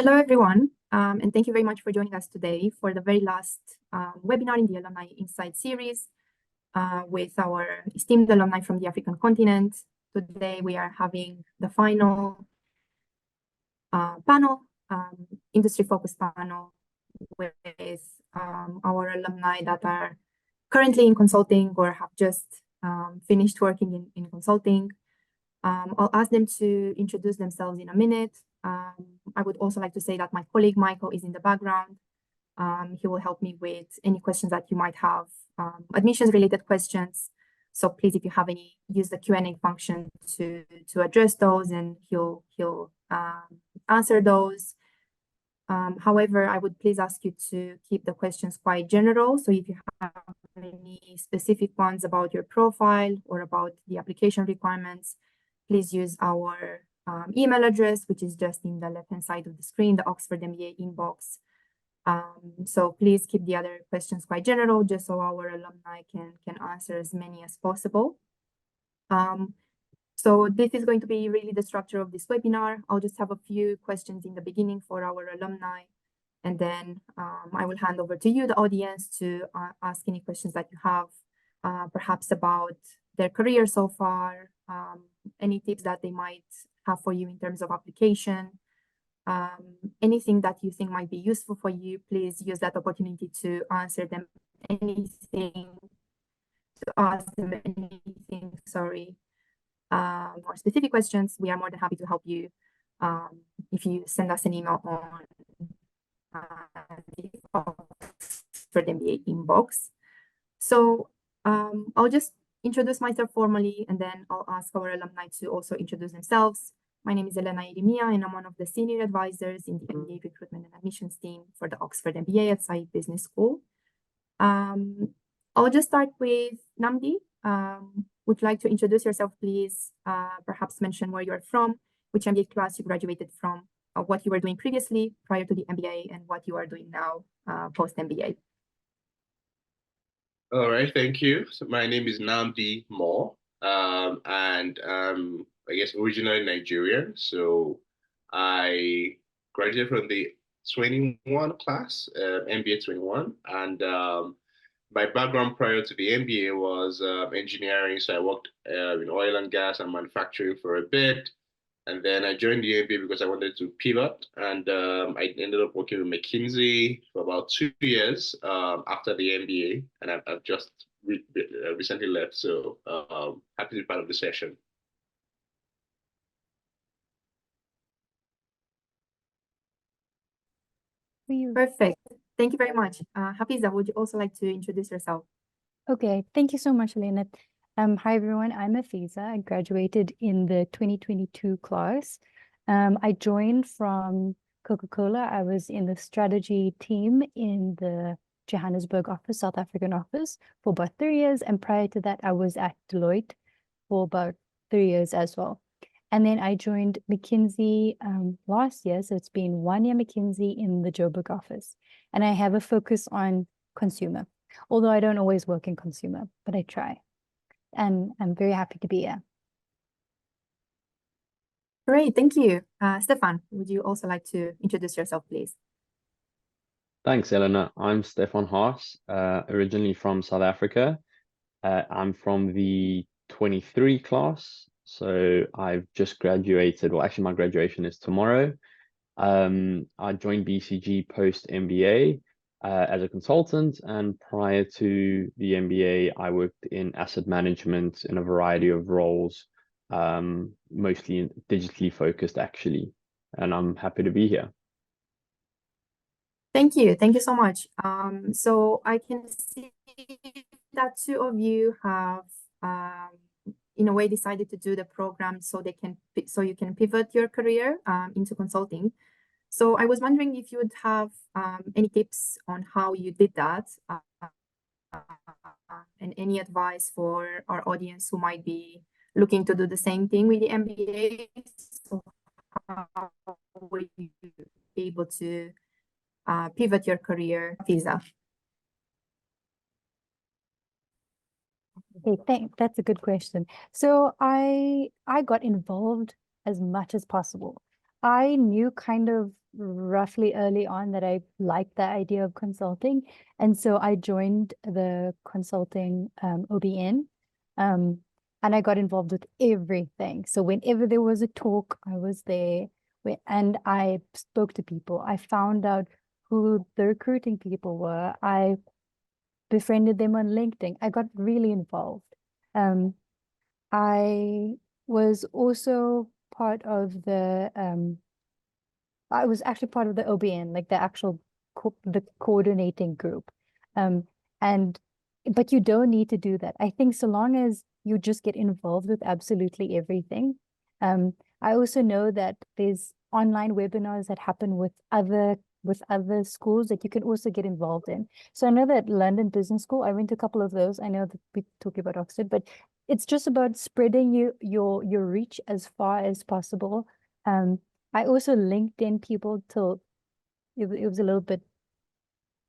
Hello, everyone, and thank you very much for joining us today for the very last webinar in the Alumni Insight series with our esteemed alumni from the African continent. Today, we are having the final panel, industry-focused panel with our alumni that are currently in consulting or have just finished working in consulting. I'll ask them to introduce themselves in a minute. I would also like to say that my colleague Michael is in the background. He will help me with any questions that you might have, admissions related questions. So please, if you have any, use the Q&A function to address those, and he'll answer those. However, I would please ask you to keep the questions quite general. So if you have any specific ones about your profile or about the application requirements, please use our email address, which is just in the left-hand side of the screen, the Oxford MBA inbox. So please keep the other questions quite general, just so our alumni can answer as many as possible. So this is going to be really the structure of this webinar. I'll just have a few questions in the beginning for our alumni, and then I will hand over to you, the audience, to ask any questions that you have, perhaps about their career so far, any tips that they might have for you in terms of application, anything that you think might be useful for you. Please use that opportunity to answer them anything, to ask them anything, more specific questions. We are more than happy to help you if you send us an email on the Oxford MBA inbox. So I'll just introduce myself formally, and then I'll ask our alumni to also introduce themselves. My name is Elena Irimia, and I'm one of the senior advisors in the MBA recruitment and admissions team for the Oxford MBA at Said Business School. I'll just start with Namdi. Would you like to introduce yourself, please? Perhaps mention where you're from, which MBA class you graduated from, what you were doing previously prior to the MBA, and what you are doing now post-MBA. All right, thank you. So my name is Namdi Moore, and I guess originally Nigerian. So I graduated from the 21 class, MBA 21, and my background prior to the MBA was engineering. So I worked in oil and gas and manufacturing for a bit. And then I joined the MBA because I wanted to pivot. And I ended up working with McKinsey for about 2 years after the MBA. And I've just recently left. So happy to be part of the session. Perfect. Thank you very much. Hafiza, would you also like to introduce yourself? Okay, thank you so much, Elena. Hi, everyone. I'm Hafiza. I graduated in the 2022 class. I joined from Coca-Cola. I was in the strategy team in the Johannesburg office, South African office, for about 3 years. And prior to that, I was at Deloitte for about 3 years as well. And then I joined McKinsey last year. So it's been 1 year McKinsey in the Joburg office. And I have a focus on consumer, although I don't always work in consumer, but I try. And I'm very happy to be here. Great, thank you. Stefan, would you also like to introduce yourself, please? Thanks, Elena. I'm Stefan Haas, originally from South Africa. I'm from the 23 class. So I've just graduated. Well, actually, my graduation is tomorrow. I joined BCG post MBA as a consultant, and prior to the MBA, I worked in asset management in a variety of roles, mostly digitally focused, actually. And I'm happy to be here. Thank you so much. So I can see that 2 of you have in a way decided to do the program so you can pivot your career into consulting. So I was wondering if you would have any tips on how you did that, and any advice for our audience who might be looking to do the same thing with the MBA. So how were you able to pivot your career, Hafiza? Okay, that's a good question. So I got involved as much as possible. I knew kind of roughly early on that I liked the idea of consulting. And so I joined the consulting OBN. Um, and I got involved with everything. So whenever there was a talk, I was there. And I spoke to people. I found out who the recruiting people were. I befriended them on LinkedIn. I got really involved. I was also part of the I was actually part of the OBN, like the actual the coordinating group. Um, and but you don't need to do that. I think so long as you just get involved with absolutely everything. I also know that there's online webinars that happen with other schools that you can also get involved in. So I know that London Business School, I went to a couple of those. I know that we talk about Oxford, but it's just about spreading your reach as far as possible. I also LinkedIn people till it was a little bit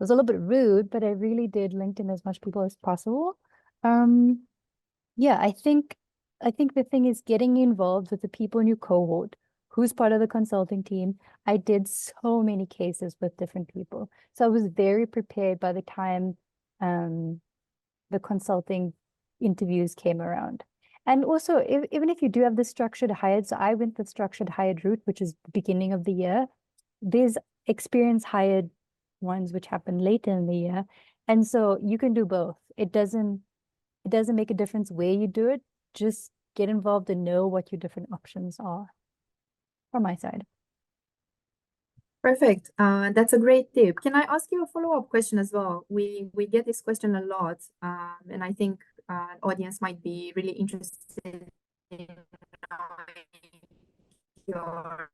rude, but I really did LinkedIn as much people as possible. Um, yeah, I think the thing is getting involved with the people in your cohort, who's part of the consulting team. I did so many cases with different people. So I was very prepared by the time the consulting interviews came around. And also, even if you do have the structured hired, so I went the structured hired route, which is the beginning of the year. There's experience hired ones which happen later in the year. And so you can do both. It doesn't make a difference where you do it. Just get involved and know what your different options are from my side. Perfect. That's a great tip. Can I ask you a follow-up question as well? We get this question a lot, and I think audience might be really interested in knowing your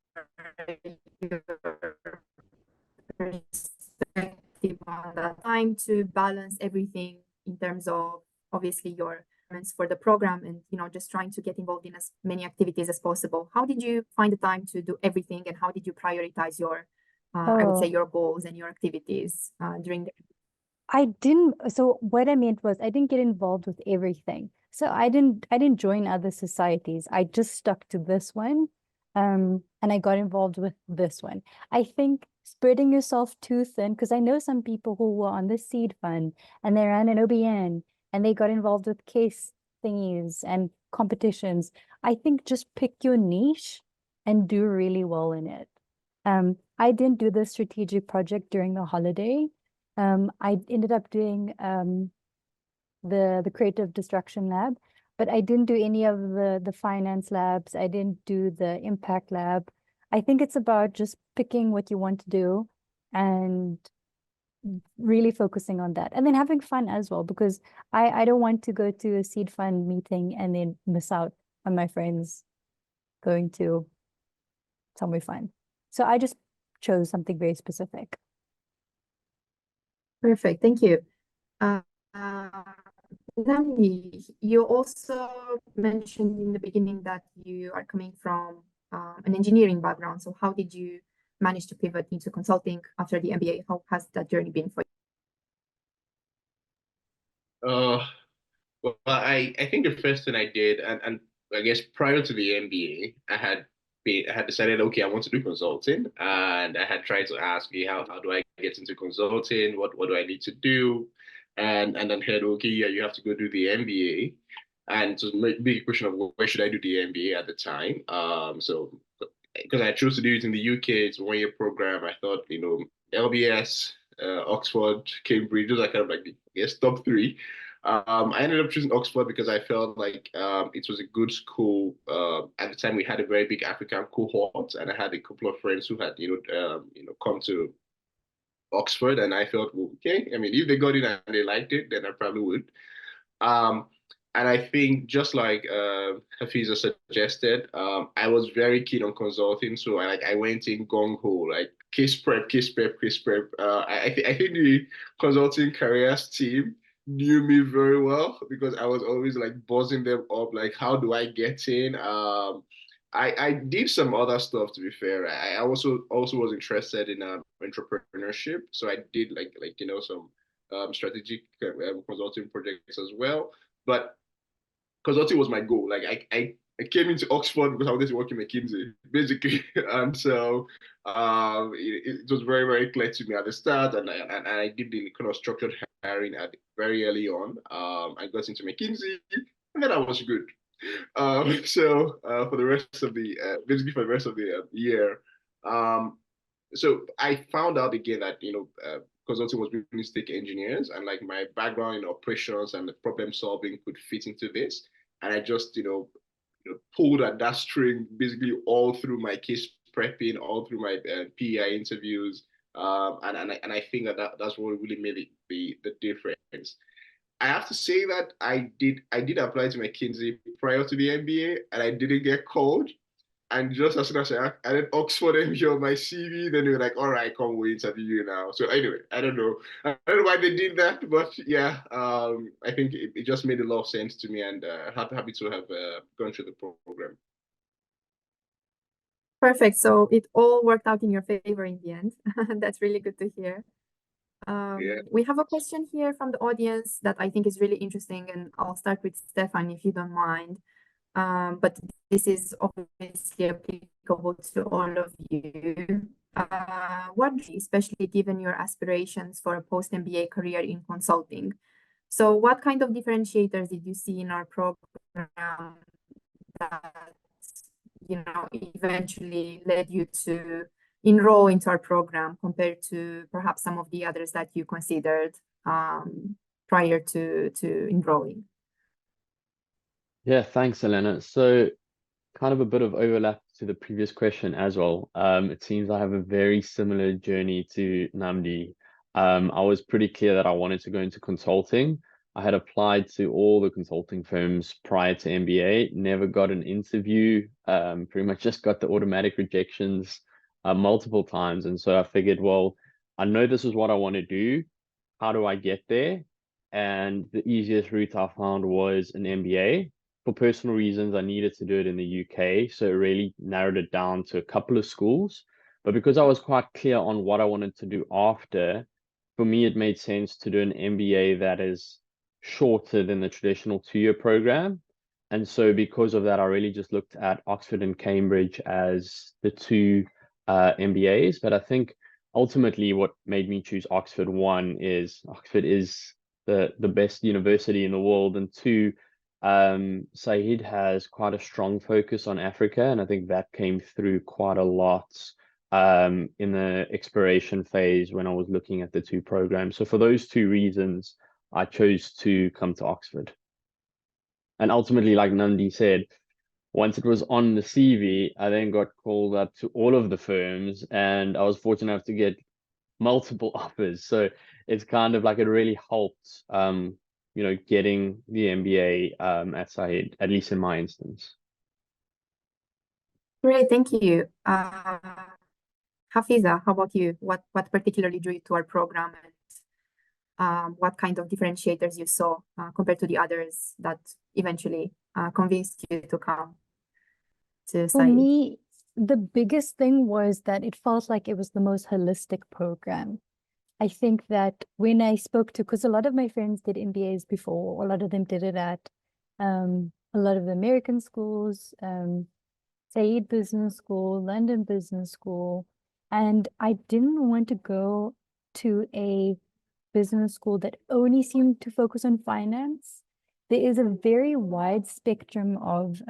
perspective on that. Time to balance everything in terms of obviously your requirements for the program and just trying to get involved in as many activities as possible. How did you find the time to do everything, and how did you prioritize your I would say Oh, your goals and your activities during the I didn't, so what I meant was I didn't get involved with everything. So I didn't join other societies. I just stuck to this one. And I got involved with this one. I think spreading yourself too thin, because I know some people who were on the seed fund and they ran an OBN and they got involved with case thingies and competitions. I think just pick your niche and do really well in it. I didn't do the strategic project during the holiday. I ended up doing the creative destruction lab, but I didn't do any of the finance labs. I didn't do the impact lab. I think it's about just picking what you want to do and really focusing on that, and then having fun as well, because I don't want to go to a seed fund meeting and then miss out on my friends going to somewhere fun. So I just chose something very specific. Perfect. Thank you. Uh, Namni, you also mentioned in the beginning that you are coming from an engineering background. So how did you manage to pivot into consulting after the MBA? How has that journey been for Uh, well, I think the first thing I did, and I guess prior to the MBA, I had decided, okay, I want to do consulting, and I had tried to ask, okay, how do I get into consulting? What do I need to do? And then heard, okay, yeah, you have to go do the MBA, and it was a big question of where should I do the MBA at the time. So because I chose to do it in the UK, it's a 1 year program. I thought, LBS, Oxford, Cambridge, those are kind of like the, I guess, top three. I ended up choosing Oxford because I felt like it was a good school. At the time, we had a very big African cohort, and I had a couple of friends who had, come to Oxford, and I felt, well, okay. I mean, if they got in and they liked it, then I probably would. Um, and I think just like Hafiza suggested, I was very keen on consulting, so I went in gung ho, like case prep, case prep, case prep. I think the consulting careers team knew me very well because I was always like buzzing them up, like how do I get in? I did some other stuff to be fair. I also was interested in entrepreneurship, so I did some strategic consulting projects as well. But consulting was my goal. Like I I came into Oxford because I wanted to work in McKinsey, basically. And so it was very, very clear to me at the start. And I did the kind of structured hiring very early on. I got into McKinsey, and then I was good. For the rest of the, basically for the rest of the year, so I found out again that, consulting was really stick engineers, and like my background in operations and the problem solving could fit into this. And I just, pulled at that string basically all through my case prepping, all through my PEI interviews. And I think that's what really made it the difference. I have to say that I did apply to McKinsey prior to the MBA, and I didn't get called. And just as soon as I added Oxford MBA on my CV, then they were like, "All right, come, we interview you now." So anyway, I don't know why they did that, but yeah, I think it just made a lot of sense to me, and happy to have gone through the program. Perfect. So it all worked out in your favor in the end. That's really good to hear. Yeah. We have a question here from the audience that I think is really interesting, and I'll start with Stefan if you don't mind. But this is obviously applicable to all of you. Especially given your aspirations for a post-MBA career in consulting. So what kind of differentiators did you see in our program that, eventually led you to enroll into our program compared to perhaps some of the others that you considered prior to enrolling? Yeah, thanks, Elena. So kind of a bit of overlap to the previous question as well. It seems I have a very similar journey to Namdi. I was pretty clear that I wanted to go into consulting. I had applied to all the consulting firms prior to MBA, never got an interview, pretty much just got the automatic rejections multiple times. And so I figured, well, I know this is what I want to do. How do I get there? And the easiest route I found was an MBA. For personal reasons, I needed to do it in the UK, so it really narrowed it down to a couple of schools. But because I was quite clear on what I wanted to do after, for me, it made sense to do an MBA that is shorter than the traditional 2-year program. And so because of that, I really just looked at Oxford and Cambridge as the two MBAs. But I think ultimately what made me choose Oxford, one is Oxford is the best university in the world, and two, Saeed has quite a strong focus on Africa, and I think that came through quite a lot in the exploration phase when I was looking at the two programs. So for those two reasons, I chose to come to Oxford. And ultimately, like Nandi said, once it was on the CV, I then got called up to all of the firms, and I was fortunate enough to get multiple offers. So it's kind of like it really helped getting the MBA at Said, at least in my instance. Great, thank you. Hafiza, how about you? What particularly drew you to our program, and what kind of differentiators you saw compared to the others that eventually convinced you to come to For Said? me, the biggest thing was that it felt like it was the most holistic program. I think that when I spoke to, because a lot of my friends did MBAs before, a lot of them did it at a lot of the American schools, Said Business School, London Business School, and I didn't want to go to a business school that only seemed to focus on finance. There is a very wide spectrum of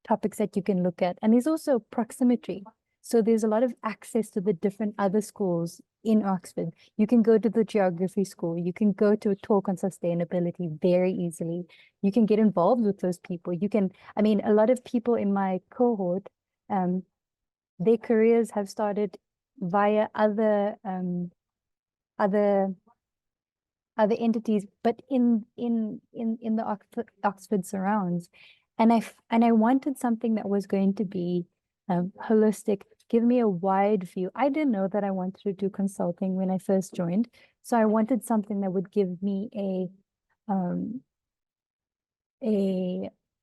topics that you can look at, and there's also proximity. So there's a lot of access to the different other schools in Oxford. You can go to the geography school. You can go to a talk on sustainability very easily. You can get involved with those people. A lot of people in my cohort, their careers have started via other entities, but in the Oxford surrounds. And I wanted something that was going to be holistic, give me a wide view. I didn't know that I wanted to do consulting when I first joined, so I wanted something that would give me a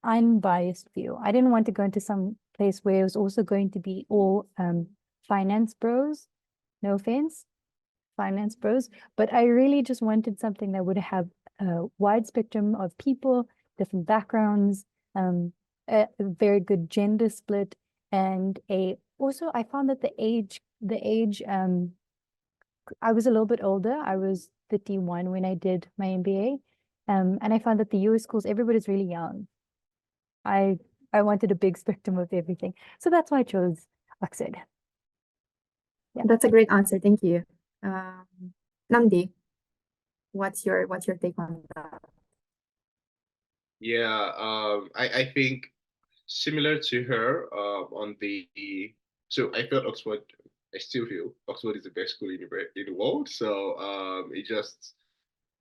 unbiased view. I didn't want to go into some place where it was also going to be all finance bros. No offense, finance bros, but I really just wanted something that would have a wide spectrum of people, different backgrounds, a very good gender split, and also I found that the age, I was a little bit older. I was 31 when I did my MBA. And I found that the US schools, everybody's really young. I wanted a big spectrum of everything. So that's why I chose Oxford. Yeah. That's a great answer. Thank you. Namdi, what's your take on that? Yeah, I think similar to her on the, so I felt Oxford, I still feel Oxford is the best school in the world. So it just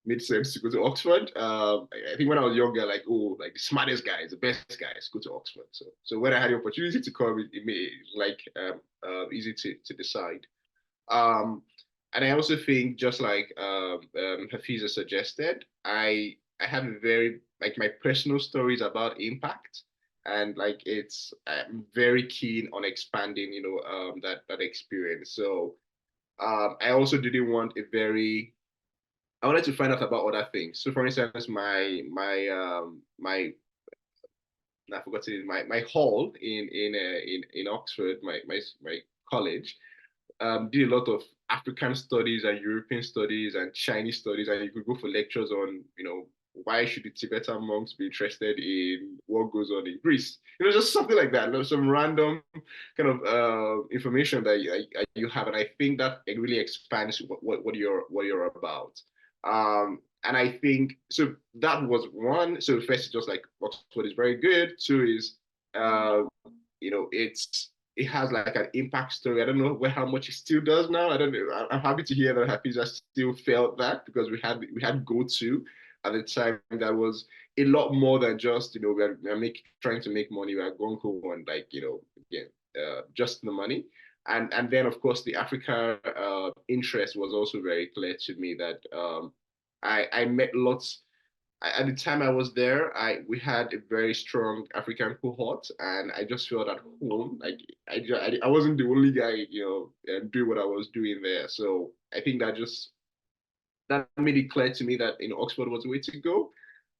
made sense to go to Oxford. I think when I was younger, like, oh, like the smartest guys, the best guys go to Oxford. So when I had the opportunity to come, it made it like easy to decide. Um, and I also think, just like Hafiza suggested, I have a very, like, my personal stories about impact, and like I'm very keen on expanding, that experience. So I also didn't want I wanted to find out about other things. So for instance, I forgot to my hall in Oxford, my college, did a lot of African studies and European studies and Chinese studies, and you could go for lectures on, why should the Tibetan monks be interested in what goes on in Greece? Just something like that. Some random kind of information that you have, and I think that it really expands what you're about. And I think so. That was one. So first, just like Oxford is very good. Two is, it has like an impact story. I don't know how much it still does now. I don't know. I'm happy to hear that Hafiza still felt that, because we had go-to at the time that was a lot more than just, we're trying to make money. We're going to one, like, again, just the money. And then of course the Africa interest was also very clear to me, that I met lots. At the time I was there, we had a very strong African cohort, and I just felt at home. Like I wasn't the only guy, doing what I was doing there. So I think that made it clear to me that Oxford was the way to go.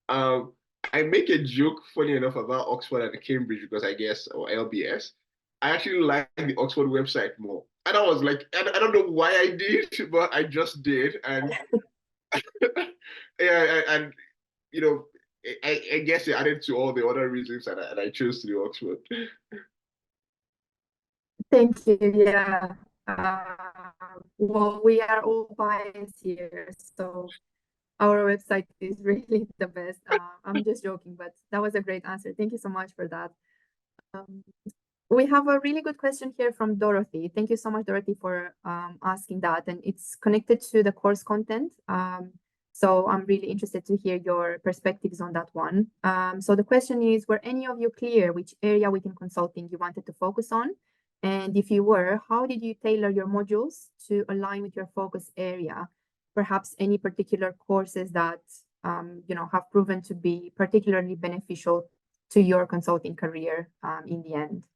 Um, I make a joke, funny enough, about Oxford and Cambridge, because I guess, or LBS, I actually like the Oxford website more. And I was like, I don't know why I did, but I just did, and yeah, and I guess it added to all the other reasons, and I chose to do Oxford. Thank you. Yeah. Well, we are all biased here, so our website is really the best. I'm just joking, but that was a great answer. Thank you so much for that. We have a really good question here from Dorothy. Thank you so much, Dorothy, for asking that, and it's connected to the course content. So I'm really interested to hear your perspectives on that one. So the question is, were any of you clear which area within consulting you wanted to focus on? And if you were, how did you tailor your modules to align with your focus area? Perhaps any particular courses that have proven to be particularly beneficial to your consulting career in the end?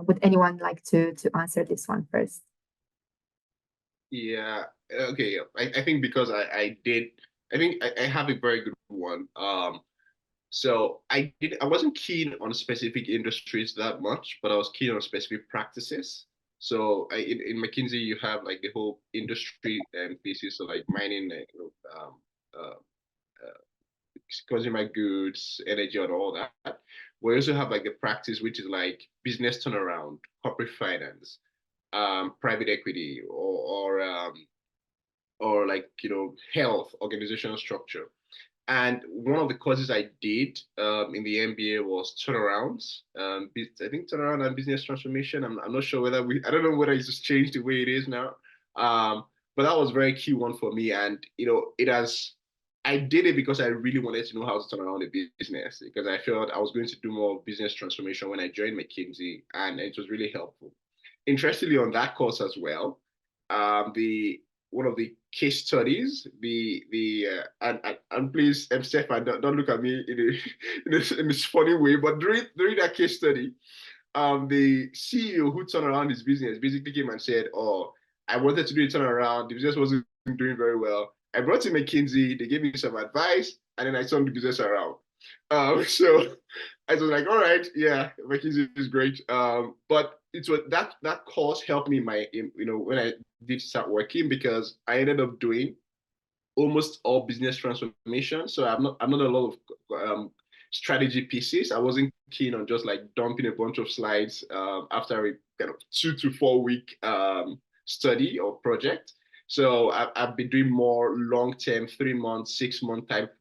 Would anyone like to answer this one first? Yeah. Okay. I think because I think I have a very good one. So I wasn't keen on specific industries that much, but I was keen on specific practices. So in McKinsey, you have like the whole industry and pieces, so like mining, uh, consumer goods, energy, and all that. We also have like the practice, which is like business turnaround, corporate finance, private equity, or like health, organizational structure. And one of the courses I did in the MBA was turnarounds. I think turnaround and business transformation. I'm not sure whether I don't know whether it's just changed the way it is now. But that was a very key one for me. And, I did it because I really wanted to know how to turn around a business, because I felt I was going to do more business transformation when I joined McKinsey, and it was really helpful. Interestingly, on that course as well, the one of the case studies, and please, Stefan, don't look at me in this funny way, but during that case study, the CEO who turned around his business basically came and said, "Oh, I wanted to do a turnaround. The business wasn't doing very well. I brought in McKinsey. They gave me some advice, and then I turned the business around." So I was like, all right, yeah, McKinsey is great. But it's what that course helped me when I did start working, because I ended up doing almost all business transformation. So I'm not a lot of strategy pieces. I wasn't keen on just like dumping a bunch of slides after a kind of 2 to 4 week study or project. So I've been doing more long-term, 3 month, 6 month type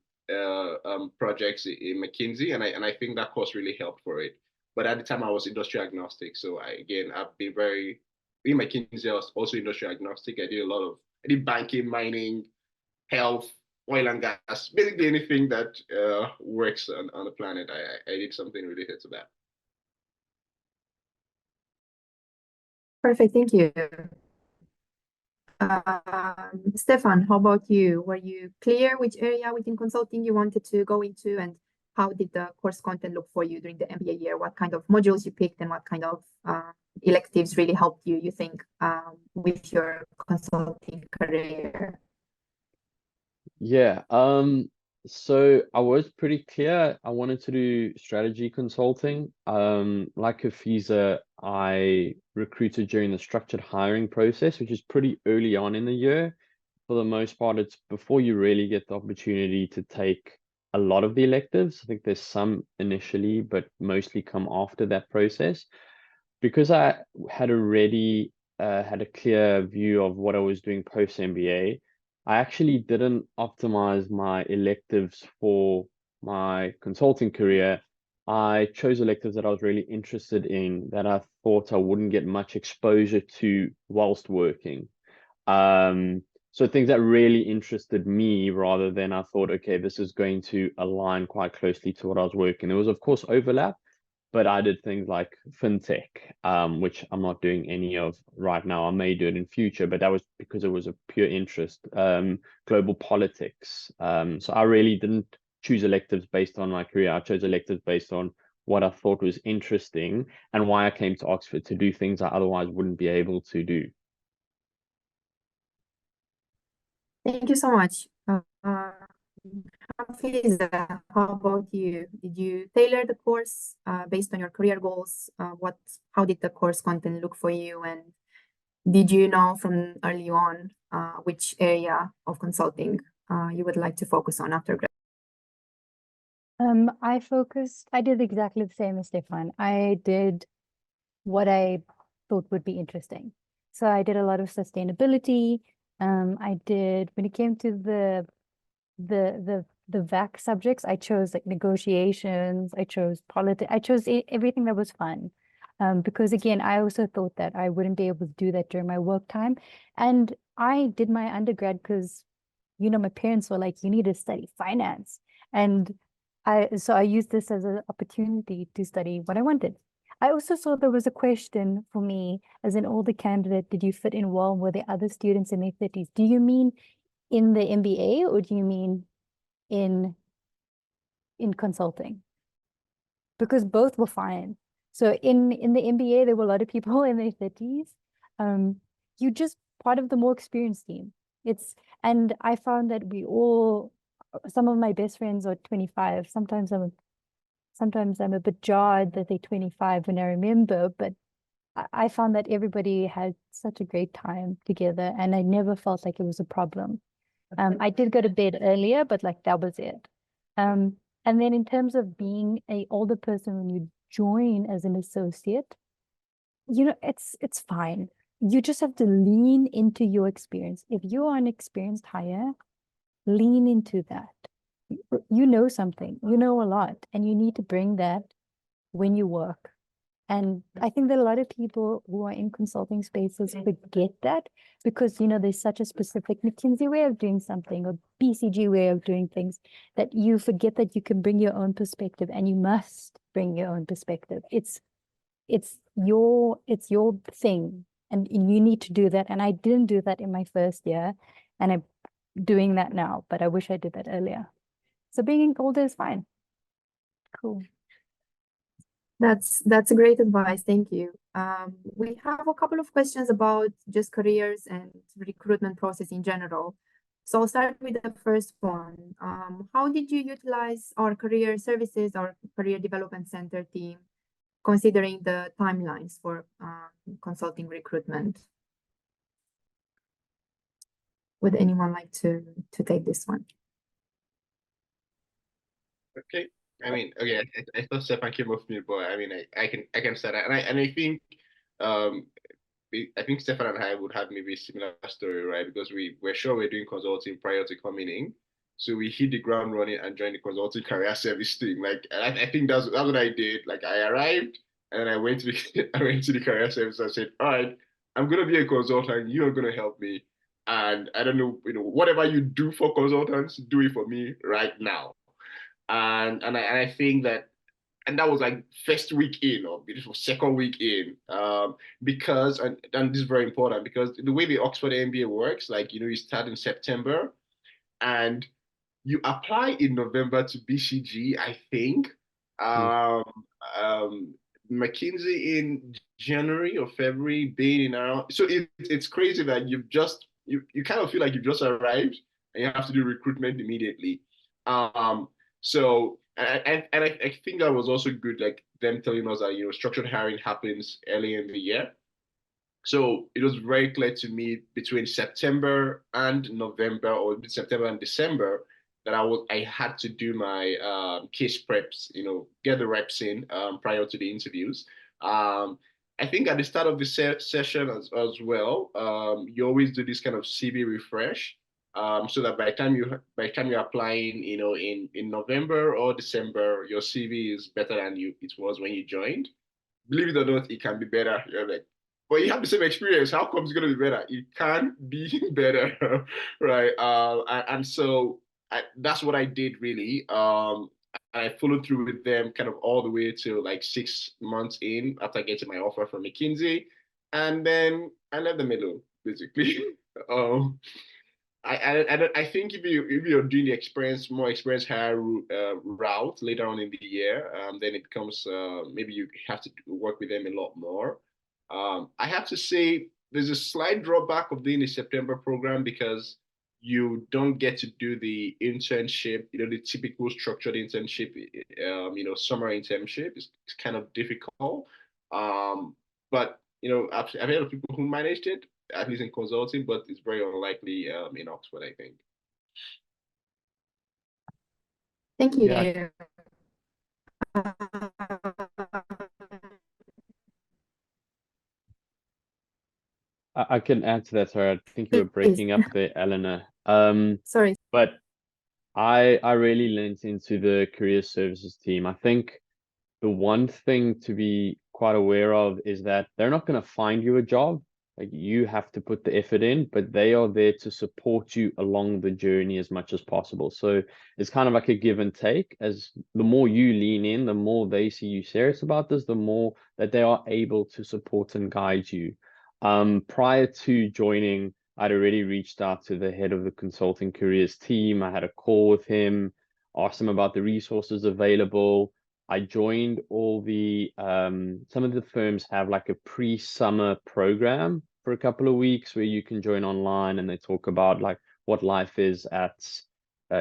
projects in McKinsey, and I think that course really helped for it. But at the time I was industry agnostic. So I've been very in McKinsey. I was also industry agnostic. I did banking, mining, health, oil and gas, basically anything that works on the planet. I did something related to that. Perfect, thank you. Stefan, how about you? Were you clear which area within consulting you wanted to go into, and how did the course content look for you during the MBA year? What kind of modules you picked, and what kind of electives really helped you think, with your consulting career? Yeah, so I was pretty clear. I wanted to do strategy consulting. Like Hafiza, I recruited during the structured hiring process, which is pretty early on in the year. For the most part, it's before you really get the opportunity to take a lot of the electives. I think there's some initially, but mostly come after that process. Because I had already had a clear view of what I was doing post MBA, I actually didn't optimize my electives for my consulting career. I chose electives that I was really interested in, that I thought I wouldn't get much exposure to whilst working. So things that really interested me, rather than I thought, okay, this is going to align quite closely to what I was working. There was, of course, overlap, but I did things like fintech, which I'm not doing any of right now. I may do it in future, but that was because it was a pure interest. Global politics. So I really didn't choose electives based on my career. I chose electives based on what I thought was interesting and why I came to Oxford to do things I otherwise wouldn't be able to do. Thank you so much. Hafiza, how about you? Did you tailor the course based on your career goals? How did the course content look for you? And did you know from early on which area of consulting you would like to focus on after grad? I did exactly the same as Stefan. I did what I thought would be interesting. So I did a lot of sustainability. I did, when it came to the VAC subjects, I chose like negotiations, I chose politics, I chose everything that was fun. Because again, I also thought that I wouldn't be able to do that during my work time. And I did my undergrad because, my parents were like, you need to study finance. And so I used this as an opportunity to study what I wanted. I also saw there was a question for me as an older candidate, did you fit in well with the other students in their 30s? Do you mean in the MBA, or do you mean in consulting? Because both were fine. So in the MBA, there were a lot of people in their 30s. You just part of the more experienced team. And I found that some of my best friends are 25. Sometimes I'm a bit jarred that they're 25 when I remember, but I found that everybody had such a great time together, and I never felt like it was a problem. I did go to bed earlier, but like that was it. And then in terms of being an older person, when you join as an associate, it's fine. You just have to lean into your experience. If you are an experienced hire, lean into that. You know something, you know a lot, and you need to bring that when you work. And I think that a lot of people who are in consulting spaces forget that, because, there's such a specific McKinsey way of doing something, or BCG way of doing things, that you forget that you can bring your own perspective, and you must bring your own perspective. It's your thing, and you need to do that. And I didn't do that in my first year, and I'm doing that now, but I wish I did that earlier. So being older is fine. Cool. That's a great advice. Thank you. We have a couple of questions about just careers and recruitment process in general. So I'll start with the first one. How did you utilize our career services, our career development center team, considering the timelines for consulting recruitment? Would anyone like to take this one? Okay. I mean, okay, I thought Stefan came off me, but I mean, I can start that, and I think, um, I think Stefan and I would have maybe a similar story, right? Because we're sure we're doing consulting prior to coming in, so we hit the ground running and joined the consulting career service team. Like, I think that's what I did. Like, I arrived and I went to the I went to the career service and said, all right, I'm gonna be a consultant. You are gonna help me, and I don't know, whatever you do for consultants, do it for me right now. And I think that, and that was like first week in or beautiful second week in, because and this is very important because the way the Oxford MBA works, like, you start in September and you apply in November to BCG, I think. Mm. um McKinsey in January or February, being in around, so it's crazy that you kind of feel like you've just arrived and you have to do recruitment immediately. So I think that was also good, like them telling us that structured hiring happens early in the year. So it was very clear to me between September and November, or September and December, that I had to do my case preps, get the reps in prior to the interviews. I think at the start of the session as well, you always do this kind of CV refresh, so that by the time you're applying, in November or December, your CV is better than it was when you joined. Believe it or not, it can be better. You're like, but you have the same experience. How come it's going to be better? It can be better, right? And so that's what I did really. I followed through with them kind of all the way to like 6 months in after getting my offer from McKinsey, and then I left them alone, basically. um, I think if you're doing the more experienced hire route later on in the year, then it becomes, maybe you have to work with them a lot more. I have to say there's a slight drawback of doing the September program because you don't get to do the internship, the typical structured internship, summer internship is kind of difficult. But I've heard of people who managed it, at least in consulting, but it's very unlikely in Oxford, I think. Thank you. Yeah. I can add to that. Sorry, I think you were breaking up there, Eleanor. Sorry. But I really leaned into the career services team. I think the one thing to be quite aware of is that they're not going to find you a job. Like, you have to put the effort in, but they are there to support you along the journey as much as possible. So it's kind of like a give and take. As the more you lean in, the more they see you serious about this, the more that they are able to support and guide you. Prior to joining, I'd already reached out to the head of the consulting careers team. I had a call with him, asked him about the resources available. I joined all the some of the firms have like a pre-summer program for a couple of weeks where you can join online, and they talk about like what life is at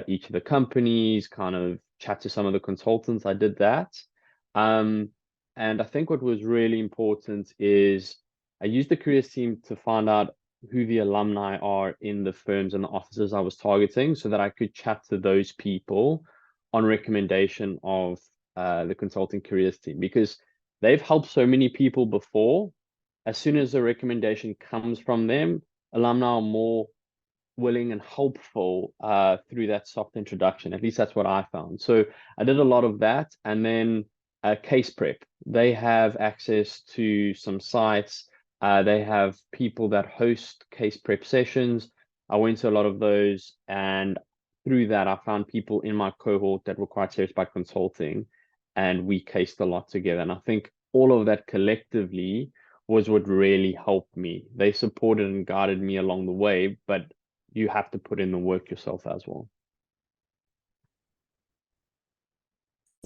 each of the companies, kind of chat to some of the consultants. I did that. And I think what was really important is I used the careers team to find out who the alumni are in the firms and the offices I was targeting, so that I could chat to those people on recommendation of the consulting careers team, because they've helped so many people before. As soon as a recommendation comes from them, alumni are more willing and helpful through that soft introduction. At least that's what I found. So I did a lot of that. And then case prep. They have access to some sites. They have people that host case prep sessions. I went to a lot of those, and through that, I found people in my cohort that were quite serious about consulting, and we cased a lot together. And I think all of that collectively was what really helped me. They supported and guided me along the way, but you have to put in the work yourself as well.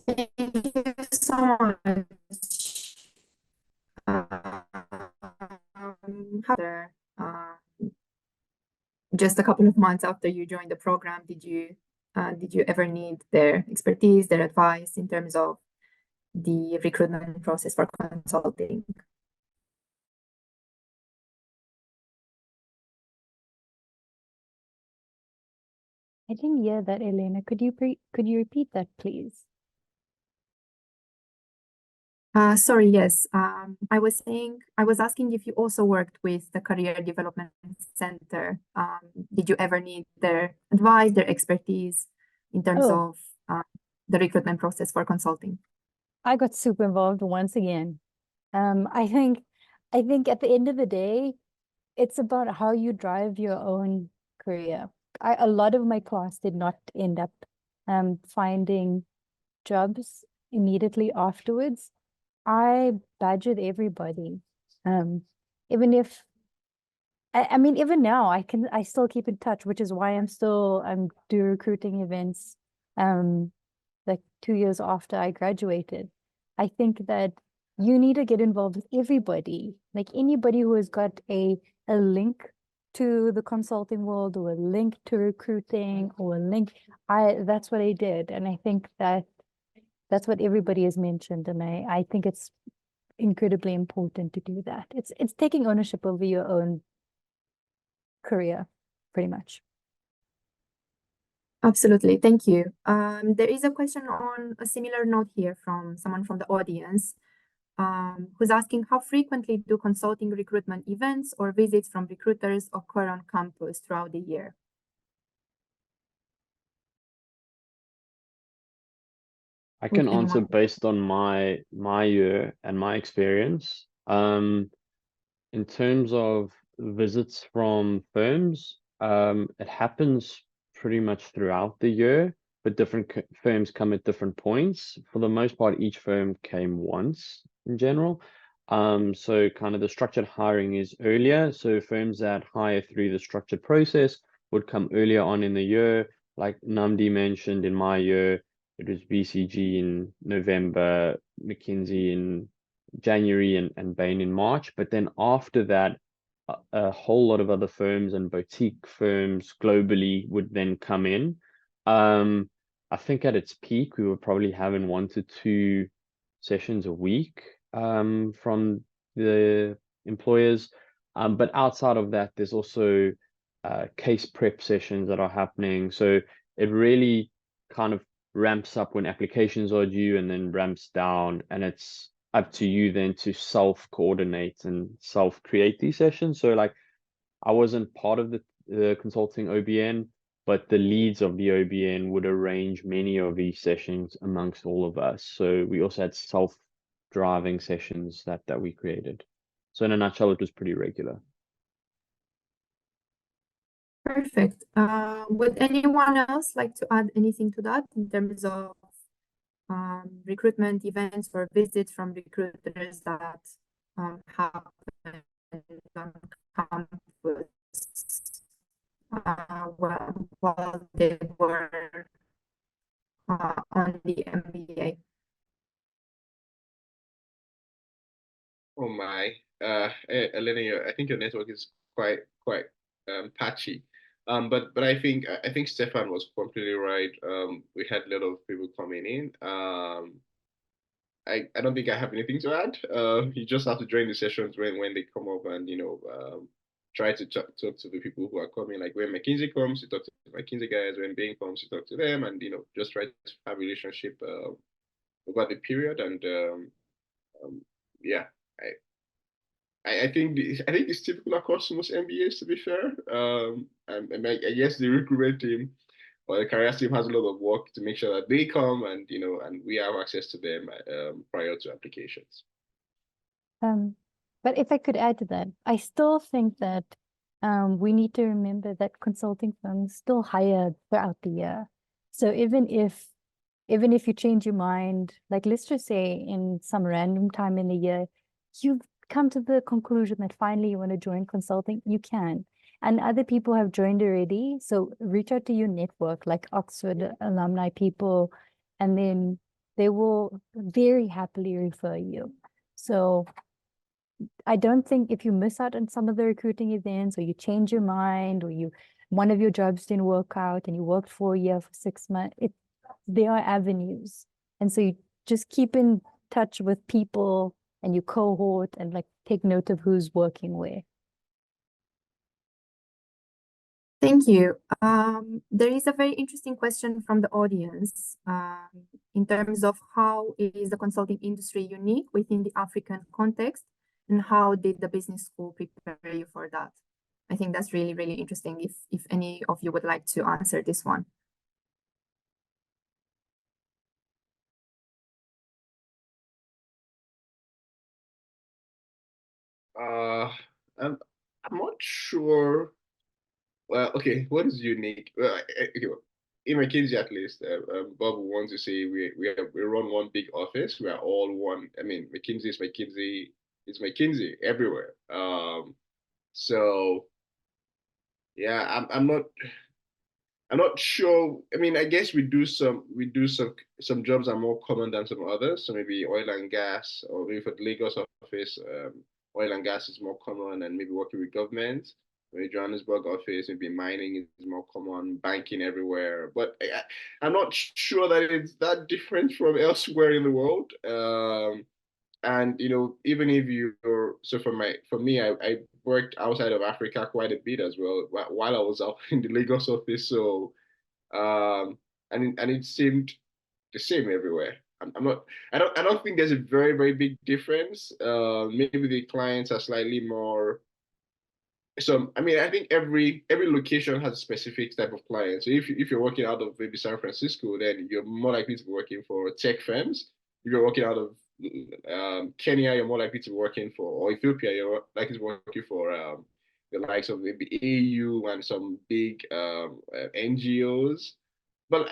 Thank you so much. just a couple of months after you joined the program, did you ever need their expertise, their advice in terms of the recruitment process for consulting? I didn't hear that, Elena. Could you repeat that, please? Sorry, yes. I was asking if you also worked with the Career Development Center. Did you ever need their advice, their expertise in terms Oh, of the recruitment process for consulting? I got super involved once again. I think at the end of the day, it's about how you drive your own career. A lot of my class did not end up finding jobs immediately afterwards. I badgered everybody. Even if I mean, even now I still keep in touch, which is why I'm do recruiting events like 2 years after I graduated. I think that you need to get involved with everybody, like anybody who has got a link to the consulting world or a link to recruiting or a link. That's what I did. And I think that that's what everybody has mentioned. And I think it's incredibly important to do that. It's taking ownership over your own career, pretty much. Absolutely. Thank you. There is a question on a similar note here from someone from the audience, who's asking, how frequently do consulting recruitment events or visits from recruiters occur on campus throughout the year? I can Would answer anyone? based on my year and my experience. In terms of visits from firms, it happens pretty much throughout the year, but different firms come at different points. For the most part, each firm came once in general. So kind of the structured hiring is earlier. So firms that hire through the structured process would come earlier on in the year. Like Namdi mentioned, in my year, it was BCG in November, McKinsey in January, and Bain in March. But then after that, a whole lot of other firms and boutique firms globally would then come in. I think at its peak, we were probably having 1 to 2 sessions a week from the employers. But outside of that, there's also case prep sessions that are happening. So it really kind of ramps up when applications are due and then ramps down, and it's up to you then to self-coordinate and self-create these sessions. So like I wasn't part of the consulting OBN, but the leads of the OBN would arrange many of these sessions amongst all of us. So we also had self-driving sessions that we created. So in a nutshell, it was pretty regular. Perfect. Would anyone else like to add anything to that in terms of recruitment events or visits from recruiters that happen on campus while they were on the MBA? Oh my, Elena, I think your network is quite patchy. But I think Stefan was completely right. We had a lot of people coming in. I don't think I have anything to add. You just have to join the sessions when they come up, and try to talk to the people who are coming. Like when McKinsey comes, you talk to the McKinsey guys. When Bain comes, you talk to them, and just try to have a relationship over the period. And yeah, I think it's typical across most MBAs, to be fair. And I guess the recruitment team or the career team has a lot of work to make sure that they come, and and we have access to them prior to applications. But if I could add to that, I still think that we need to remember that consulting firms still hire throughout the year. So even if you change your mind, like let's just say in some random time in the year, you've come to the conclusion that finally you want to join consulting, you can. And other people have joined already. So reach out to your network, like Oxford alumni people, and then they will very happily refer you. So I don't think if you miss out on some of the recruiting events, or you change your mind, or you one of your jobs didn't work out and you worked for a year, for 6 months. There are avenues. And so you just keep in touch with people and you cohort and like take note of who's working where. Thank you. There is a very interesting question from the audience in terms of how is the consulting industry unique within the African context, and how did the business school prepare you for that? I think that's really, really interesting if any of you would like to answer this one. I'm not sure. Well, okay, what is unique? Well, in McKinsey at least, Bob wants to say we run one big office. We are all one. I mean, McKinsey is McKinsey. It's McKinsey everywhere. So yeah, I'm not sure. I mean, I guess we do some jobs are more common than some others. So maybe oil and gas, or maybe for the Lagos office, oil and gas is more common, and maybe working with government. Maybe Johannesburg office, maybe mining is more common, banking everywhere. But I'm not sure that it's that different from elsewhere in the world. And even if you're so for me, I worked outside of Africa quite a bit as well while I was out in the Lagos office. So and it seemed the same everywhere. I'm not. I don't think there's a very very big difference. Maybe the clients are slightly more. So I mean, I think every location has a specific type of client. So if you're working out of maybe San Francisco, then you're more likely to be working for tech firms. If you're working out of Kenya, you're more likely to be working for, or Ethiopia, you're likely to be working for the likes of maybe AU and some big NGOs. But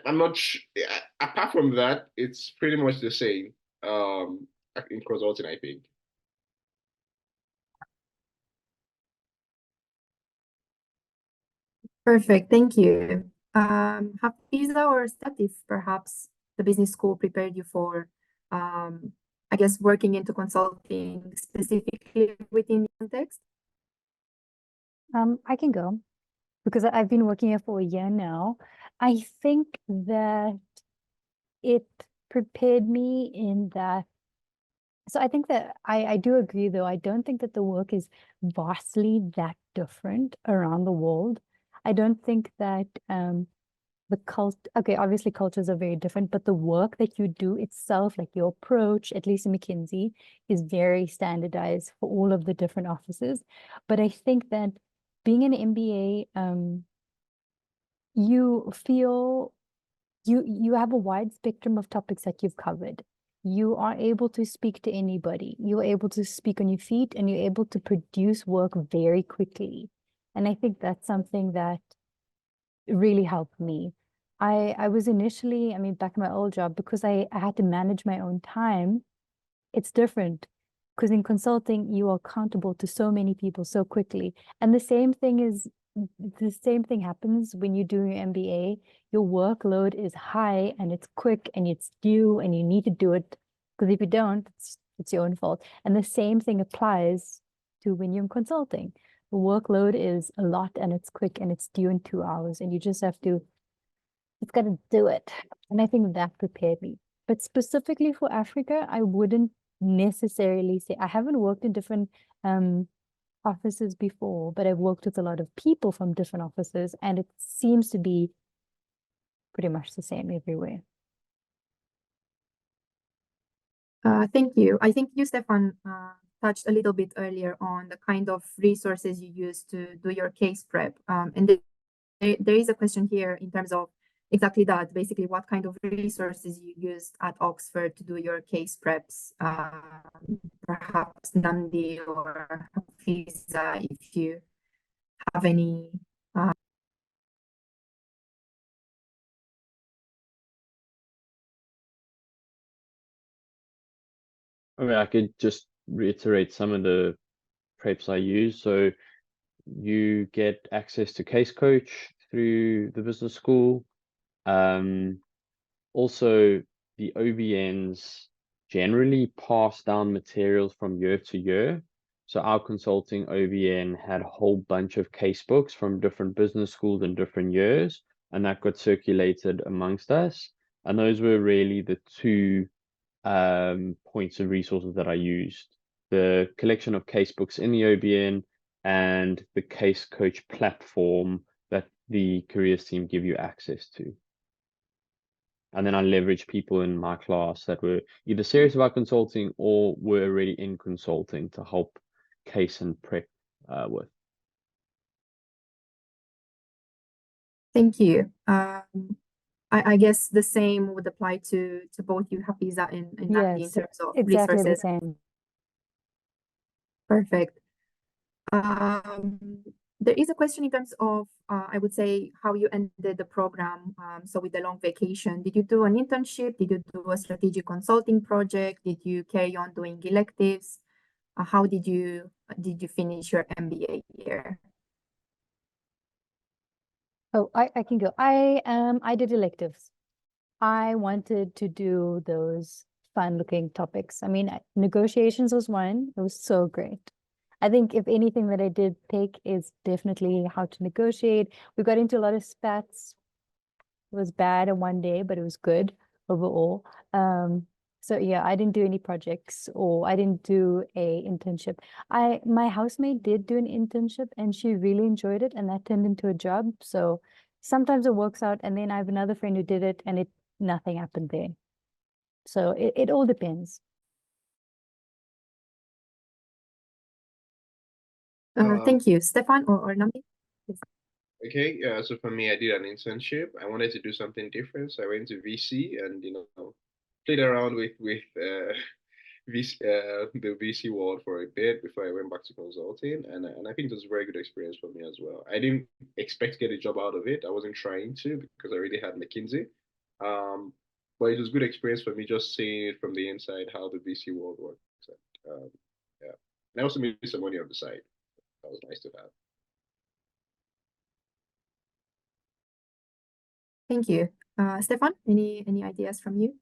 I'm not. Apart from that, it's pretty much the same in consulting, I think. Perfect, thank you. Hafiza or Statif, perhaps the business school prepared you for, I guess, working into consulting specifically within the context? I can go because I've been working here for a year now. I think that it prepared me in that. So I think that I do agree, though. I don't think that the work is vastly that different around the world. I don't think that okay, obviously cultures are very different, but the work that you do itself, like your approach, at least in McKinsey, is very standardized for all of the different offices. But I think that being an MBA, you feel you have a wide spectrum of topics that you've covered. You are able to speak to anybody. You're able to speak on your feet, and you're able to produce work very quickly. And I think that's something that really helped me. I was initially, I mean, back in my old job, because I had to manage my own time, it's different. Because in consulting, you are accountable to so many people so quickly. And the same thing happens when you do your MBA. Your workload is high and it's quick and it's due and you need to do it. Because if you don't, it's your own fault. And the same thing applies to when you're in consulting. The workload is a lot and it's quick and it's due in 2 hours, and you just have to, it's got to do it. And I think that prepared me. But specifically for Africa, I wouldn't necessarily say, I haven't worked in different offices before, but I've worked with a lot of people from different offices, and it seems to be pretty much the same everywhere. Thank you. I think you, Stefan, touched a little bit earlier on the kind of resources you use to do your case prep. And there is a question here in terms of exactly that, basically what kind of resources you used at Oxford to do your case preps, perhaps Nandi or Hafiza, if you have any. I mean, I could just reiterate some of the preps I use. So you get access to Case Coach through the business school. Also, the OBNs generally pass down materials from year to year. So our consulting OBN had a whole bunch of case books from different business schools in different years, and that got circulated amongst us. And those were really the two points of resources that I used. The collection of case books in the OBN and the case coach platform that the careers team give you access to. And then I leveraged people in my class that were either serious about consulting or were already in consulting to help case and prep with. Thank you. I guess the same would apply to both you, Hafiza, and Namdi, in Yes, terms of exactly the resources. same. Perfect. There is a question in terms of, I would say, how you ended the program. So with the long vacation, did you do an internship? Did you do a strategic consulting project? Did you carry on doing electives? How did you finish your MBA year? Oh, I can go. I did electives. I wanted to do those fun-looking topics. I mean, negotiations was one. It was so great. I think if anything that I did take is definitely how to negotiate. We got into a lot of spats. It was bad in one day, but it was good overall. So yeah, I didn't do any projects or I didn't do a internship. My housemate did do an internship and she really enjoyed it and that turned into a job. So sometimes it works out, and then I have another friend who did it and nothing happened there. So it all depends. Thank you, Stefan or Namdi. Okay, so for me, I did an internship. I wanted to do something different, so I went to VC and played around with the VC world for a bit before I went back to consulting, and I think it was a very good experience for me as well. I didn't expect to get a job out of it. I wasn't trying to because I already had McKinsey, but it was a good experience for me just seeing it from the inside how the VC world works. Yeah, and I also made some money on the side. That was nice to have. Thank you. Stefan, any ideas from you?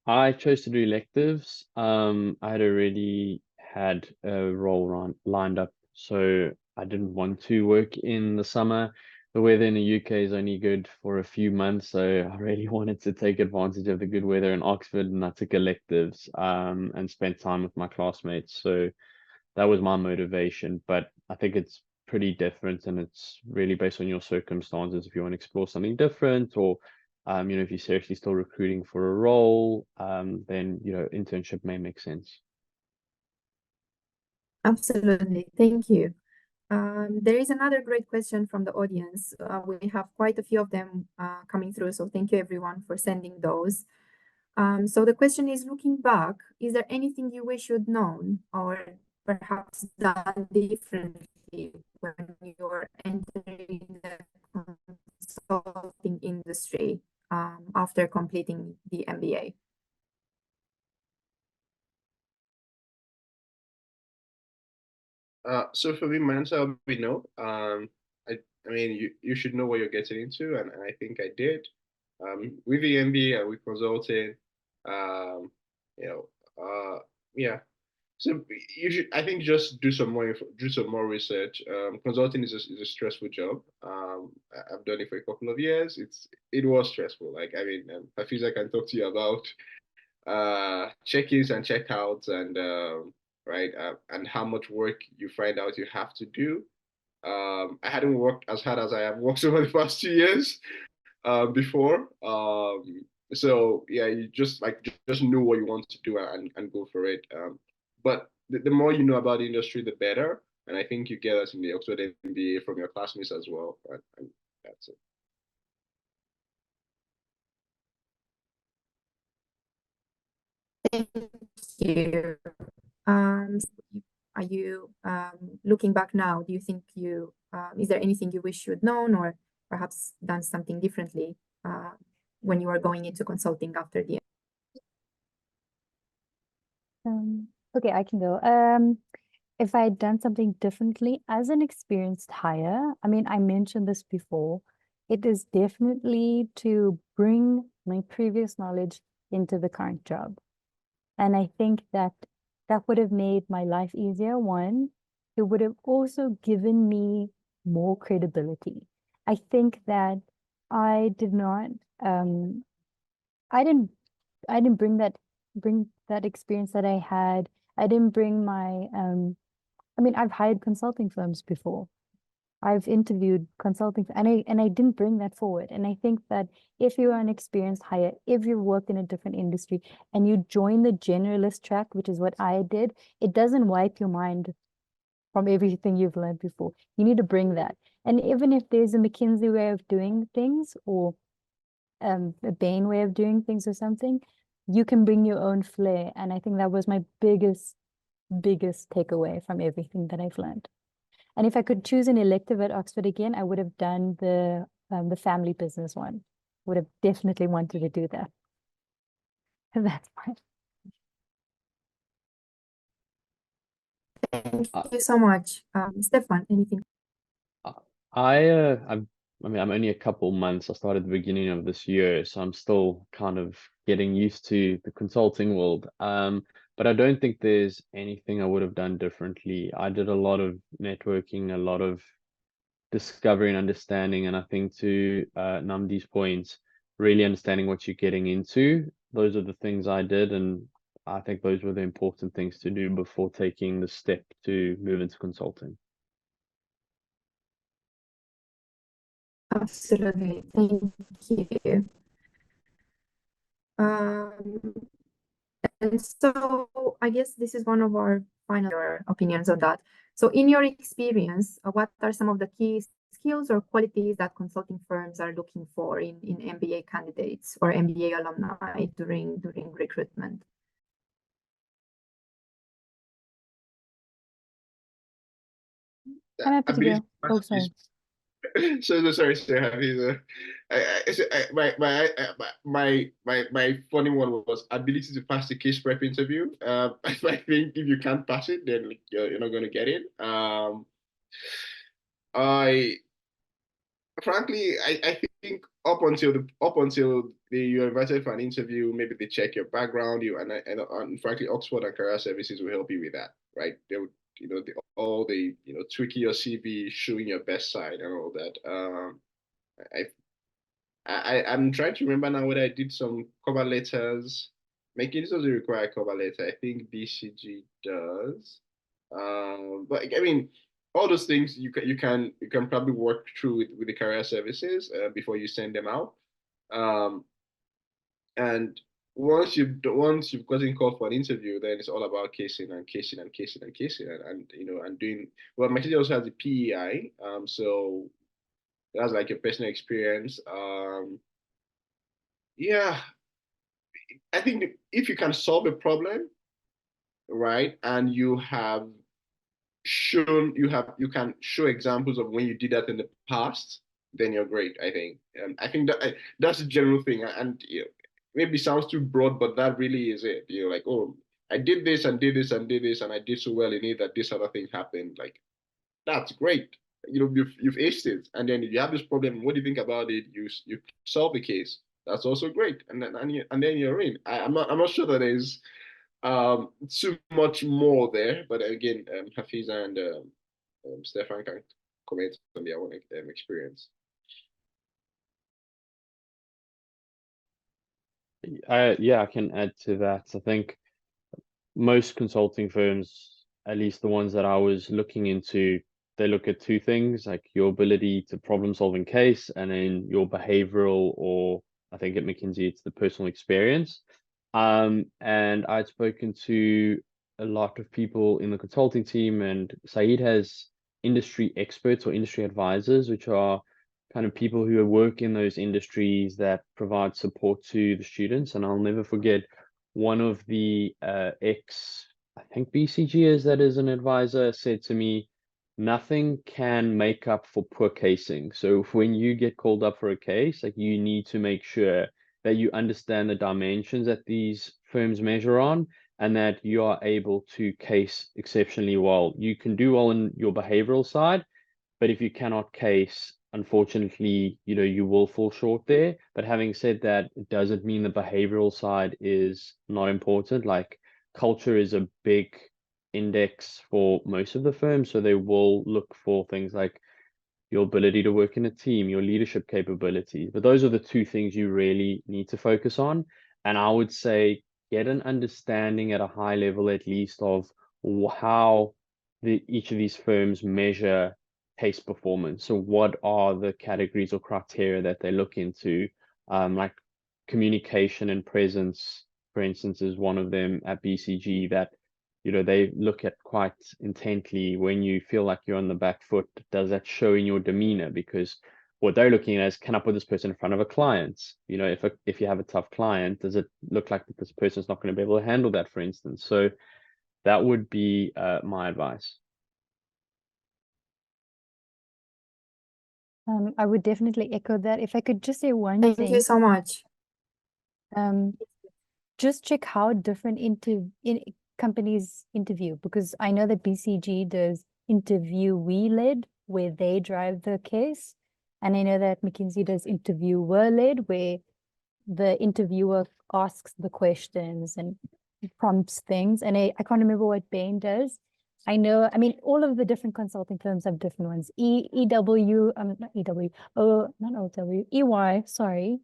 I chose to do electives. I had already had a role lined up, so I didn't want to work in the summer. The weather in the UK is only good for a few months, so I really wanted to take advantage of the good weather in Oxford, and I took electives and spent time with my classmates. So that was my motivation, but I think it's pretty different and it's really based on your circumstances. If you want to explore something different, or if you're seriously still recruiting for a role, then internship may make sense. Absolutely, thank you. There is another great question from the audience. We have quite a few of them coming through, so thank you everyone for sending those. So the question is, looking back, is there anything you wish you'd known or perhaps done differently when you're entering the consulting industry after completing the MBA? So for me, my answer would be no. I mean, you should know what you're getting into, and I think I did. With the MBA and with consulting, um, you know, yeah. So you should, I think, just do some more research. Consulting is a stressful job. I've done it for a couple of years. It was stressful. Like, I mean, Hafiza can talk to you about check-ins and check-outs and right and how much work you find out you have to do. I hadn't worked as hard as I have worked over the past 2 years before. So yeah, you just know what you want to do and go for it. But the more you know about the industry, the better. And I think you get that in the Oxford MBA from your classmates as well. And that's it. Thank you. Are you looking back now? Do you think is there anything you wish you'd known or perhaps done something differently when you were going into consulting after the? Okay, I can go. If I had done something differently as an experienced hire, I mean, I mentioned this before, it is definitely to bring my previous knowledge into the current job. And I think that that would have made my life easier. One, it would have also given me more credibility. I think that I did not, I didn't bring that experience that I had. I didn't bring my, I mean, I've hired consulting firms before. I've interviewed consulting, and I didn't bring that forward. And I think that if you're an experienced hire, if you worked in a different industry and you join the generalist track, which is what I did, it doesn't wipe your mind from everything you've learned before. You need to bring that. And even if there's a McKinsey way of doing things, or a Bain way of doing things or something, you can bring your own flair. And I think that was my biggest takeaway from everything that I've learned. And if I could choose an elective at Oxford again, I would have done the family business one. Would have definitely wanted to do that. That's fine. Thank you so much. Stefan, anything? I mean, I'm only a couple months. I started the beginning of this year, so I'm still kind of getting used to the consulting world. But I don't think there's anything I would have done differently. I did a lot of networking, a lot of discovery and understanding, and I think to Namdi's point, really understanding what you're getting into. Those are the things I did, and I think those were the important things to do before taking the step to move into consulting. Absolutely. Thank you. And so I guess this is one of our final opinions on that. So in your experience, what are some of the key skills or qualities that consulting firms are looking for in MBA candidates or MBA alumni during recruitment? I'm happy to go. Oh, sorry. Sorry, Hafiza. My funny one was ability to pass the case prep interview. I think if you can't pass it, then you're not going to get it. I think up until you're invited for an interview, maybe they check your background, and frankly, Oxford and Career Services will help you with that, right? They would, tweaking your CV, showing your best side and all that. I'm trying to remember now whether I did some cover letters. Making this doesn't require a cover letter. I think BCG does. But I mean, all those things you can probably work through with the career services before you send them out. And once you've gotten called for an interview, then it's all about casing and doing well. My teacher also has the PEI, so that's like your personal experience. Yeah, I think if you can solve a problem, right, and you can show examples of when you did that in the past, then you're great. I think that's a general thing, and maybe sounds too broad, but that really is it. You're like, oh, I did this and did this and did this, and I did so well in it that this other thing happened. Like, that's great. You've aced it, and then if you have this problem, what do you think about it? You solve the case. That's also great, and then you're in. I'm not sure that there's too much more there, but again, Hafiza and Stefan can comment on their own experience. Yeah, I can add to that. I think most consulting firms, at least the ones that I was looking into, they look at two things, like your ability to problem solve in case, and then your behavioral, or I think at McKinsey, it's the personal experience. And I'd spoken to a lot of people in the consulting team, and Saeed has industry experts or industry advisors, which are kind of people who work in those industries that provide support to the students. And I'll never forget one of the I think BCGers that is an advisor said to me, nothing can make up for poor casing. So when you get called up for a case, like, you need to make sure that you understand the dimensions that these firms measure on, and that you are able to case exceptionally well. You can do well in your behavioral side, but if you cannot case, unfortunately, you will fall short there. But having said that, it doesn't mean the behavioral side is not important. Like, culture is a big index for most of the firms. So they will look for things like your ability to work in a team, your leadership capabilities. But those are the two things you really need to focus on. And I would say get an understanding at a high level, at least, of how each of these firms measure case performance. So what are the categories or criteria that they look into? Like communication and presence, for instance, is one of them at BCG that they look at quite intently. When you feel like you're on the back foot, does that show in your demeanor? Because what they're looking at is, can I put this person in front of a client? If you have a tough client, does it look like this person's not going to be able to handle that, for instance? So that would be my advice. I would definitely echo that. If I could just say one Thank thing, you so much. just check how different companies interview, because I know that BCG does interviewee-led, where they drive the case. And I know that McKinsey does interviewer-led, where the interviewer asks the questions and prompts things. And I can't remember what Bain does. I mean, all of the different consulting firms have different ones. EY, sorry,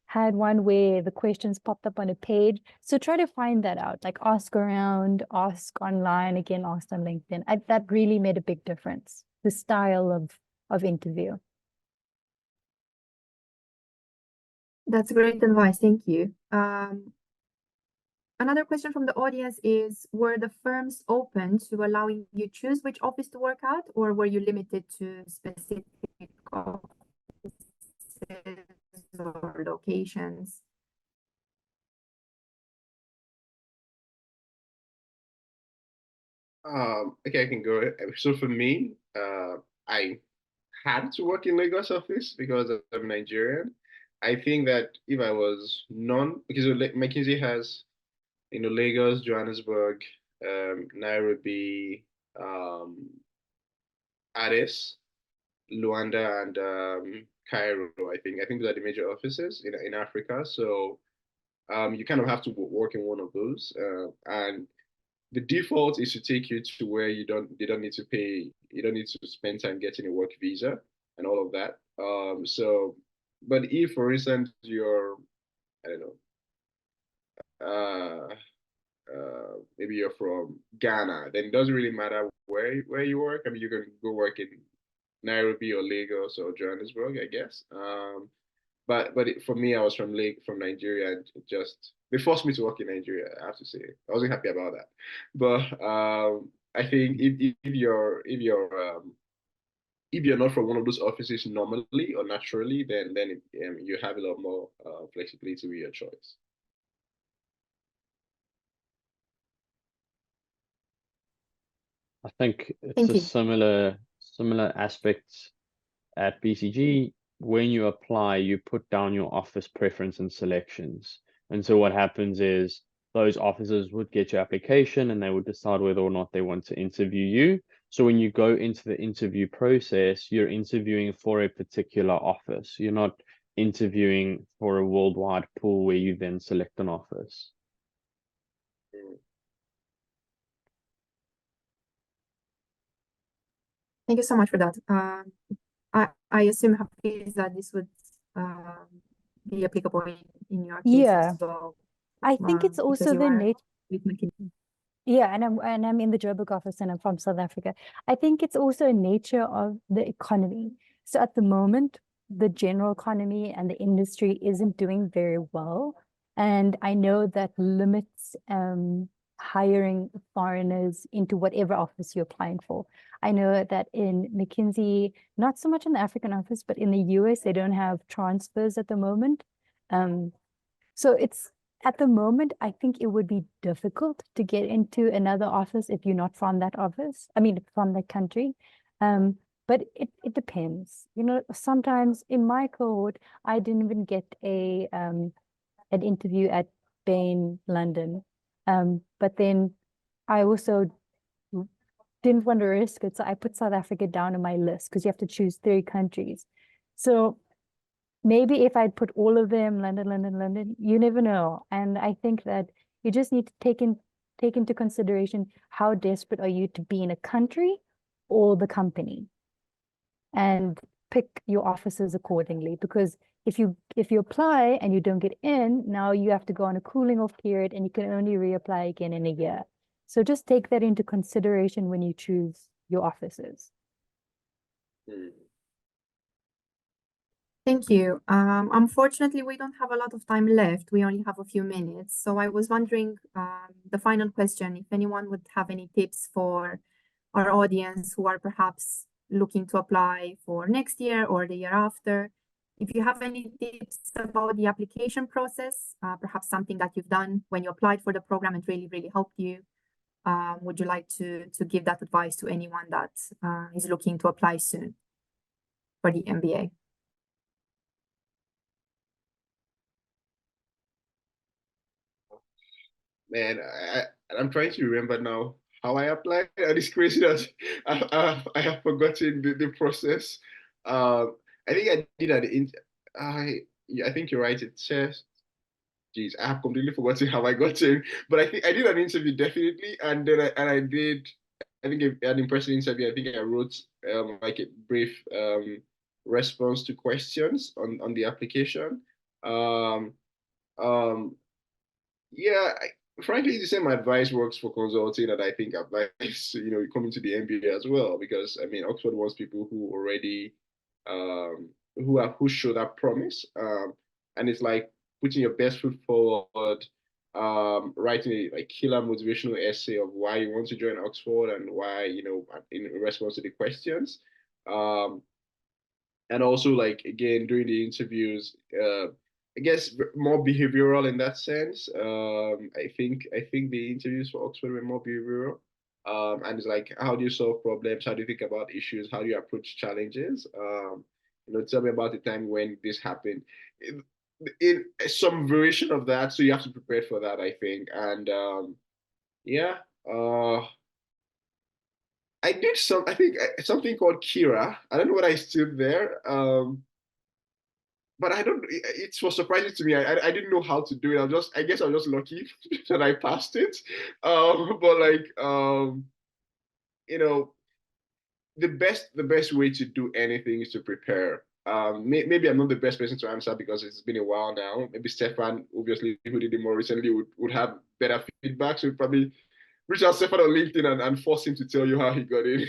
had one where the questions popped up on a page. So try to find that out, like ask around, ask online, again, ask on LinkedIn. That really made a big difference, the style of interview. That's great advice. Thank you. Another question from the audience is, were the firms open to allowing you choose which office to work at, or were you limited to specific offices or locations? Okay, I can go. So for me, I had to work in Lagos office because I'm Nigerian. I think that if I was because McKinsey has, Lagos, Johannesburg, Nairobi, Addis, Luanda, and Cairo. I think those are the major offices in Africa. So you kind of have to work in one of those, and the default is to take you to where they don't need to pay, you don't need to spend time getting a work visa and all of that. But if, for instance, you're, I don't know, maybe you're from Ghana, then it doesn't really matter where you work. I mean, you can go work in Nairobi or Lagos or Johannesburg, I guess. But for me, I was from Nigeria, and they forced me to work in Nigeria. I have to say, I wasn't happy about that. But I think if you're not from one of those offices normally or naturally, then you have a lot more flexibility with your choice. I think it's a similar aspect at BCG. When you apply, you put down your office preference and selections. And so what happens is those officers would get your application and they would decide whether or not they want to interview you. So when you go into the interview process, you're interviewing for a particular office. You're not interviewing for a worldwide pool where you then select an office. Thank you so much for that. I assume, Hafiz, that this would be applicable in your case as well. I think it's also the nature. Yeah, and I'm in the Joburg office and I'm from South Africa. I think it's also a nature of the economy. So at the moment, the general economy and the industry isn't doing very well. And I know that limits hiring foreigners into whatever office you're applying for. I know that in McKinsey, not so much in the African office, but in the US, they don't have transfers at the moment. So it's, at the moment, I think it would be difficult to get into another office if you're not from that office. I mean, from that country. But it depends. Sometimes in my cohort, I didn't even get an interview at Bain London. But then I also didn't want to risk it. So I put South Africa down on my list because you have to choose 3 countries. So maybe if I'd put all of them, London, you never know. And I think that you just need to take into take into consideration how desperate are you to be in a country or the company, and pick your offices accordingly. Because if you apply and you don't get in, now you have to go on a cooling off period and you can only reapply again in a year. So just take that into consideration when you choose your offices. Thank you. Unfortunately, we don't have a lot of time left. We only have a few minutes. So I was wondering, the final question, if anyone would have any tips for our audience who are perhaps looking to apply for next year or the year after. If you have any tips about the application process, perhaps something that you've done when you applied for the program and really helped you, would you like to give that advice to anyone that is looking to apply soon for the MBA? Man, I'm trying to remember now how I applied. And it's crazy that I have forgotten the process. I think I did I think you're right. It says, geez, I have completely forgotten how I got in. But I think I did an interview definitely, and then I did. I think an in-person interview. I think I wrote like a brief response to questions on the application. Um, um, yeah, frankly, the same advice works for consulting that I think applies, coming to the MBA as well. Because I mean, Oxford wants people who already, who show that promise, and it's like putting your best foot forward, writing a like killer motivational essay of why you want to join Oxford and why, in response to the questions, and also like again during the interviews, I guess more behavioral in that sense. I think the interviews for Oxford were more behavioral. And it's like, how do you solve problems? How do you think about issues? How do you approach challenges? Tell me about the time when this happened. In some variation of that, so you have to prepare for that, I think. And yeah, I did I think something called Kira. I don't know what I stood there. But I don't. It was surprising to me. I didn't know how to do it. I guess I was just lucky that I passed it. But like, the best way to do anything is to prepare. Maybe I'm not the best person to answer because it's been a while now. Maybe Stefan, obviously, who did it more recently, would have better feedback. So probably reach out Stefan on LinkedIn and force him to tell you how he got in.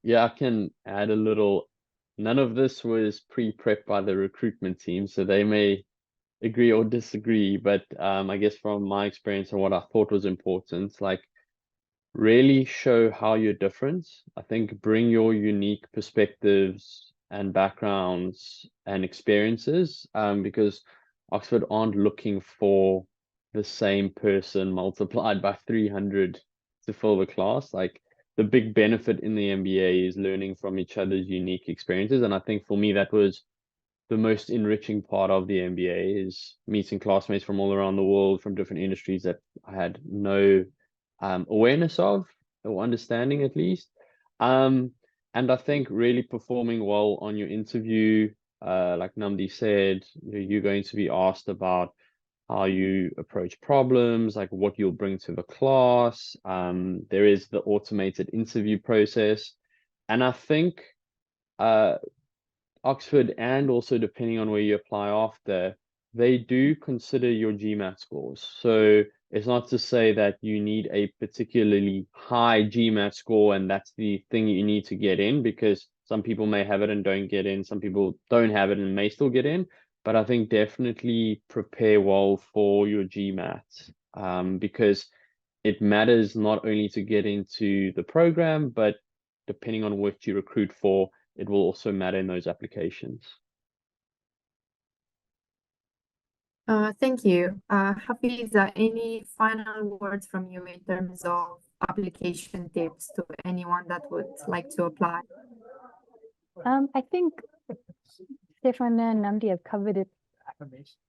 Yeah, I can add a little. None of this was pre-prepped by the recruitment team, so they may agree or disagree. But I guess from my experience and what I thought was important, like really show how you're different. I think bring your unique perspectives and backgrounds and experiences, because Oxford aren't looking for the same person multiplied by 300 to fill the class. Like the big benefit in the MBA is learning from each other's unique experiences. And I think for me, that was the most enriching part of the MBA, is meeting classmates from all around the world, from different industries that I had no awareness of, or understanding at least. And I think really performing well on your interview, like Namdi said, you're going to be asked about how you approach problems, like what you'll bring to the class. There is the automated interview process. And I think Oxford, and also depending on where you apply after, they do consider your GMAT scores. So it's not to say that you need a particularly high GMAT score and that's the thing you need to get in, because some people may have it and don't get in. Some people don't have it and may still get in. But I think definitely prepare well for your GMAT, because it matters not only to get into the program, but depending on what you recruit for, it will also matter in those applications. Thank you. Hafiza, any final words from you in terms of application tips to anyone that would like to apply? I think Stefan and Namdi have covered it,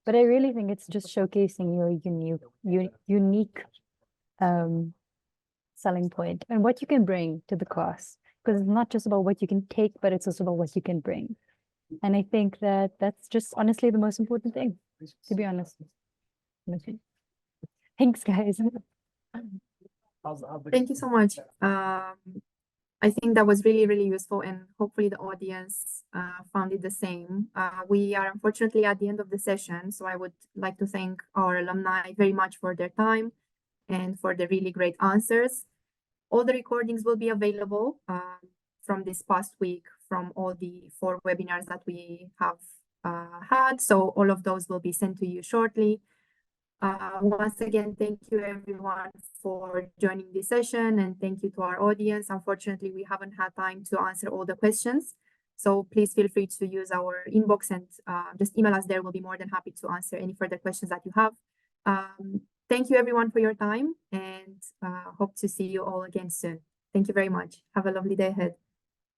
but I really think it's just showcasing your unique selling point and what you can bring to the class, because it's not just about what you can take, but it's also about what you can bring. And I think that that's just honestly the most important thing. to be honest. Thanks, guys. Thank you so much. I think that was really, really useful, and hopefully the audience found it the same. We are unfortunately at the end of the session, so I would like to thank our alumni very much for their time and for the really great answers. All the recordings will be available from this past week from all the 4 webinars that we have had. So all of those will be sent to you shortly. Once again, thank you everyone for joining this session, and thank you to our audience. Unfortunately, we haven't had time to answer all the questions. So please feel free to use our inbox and just email us there. We'll be more than happy to answer any further questions that you have. Thank you everyone for your time, and hope to see you all again soon. Thank you very much. Have a lovely day ahead.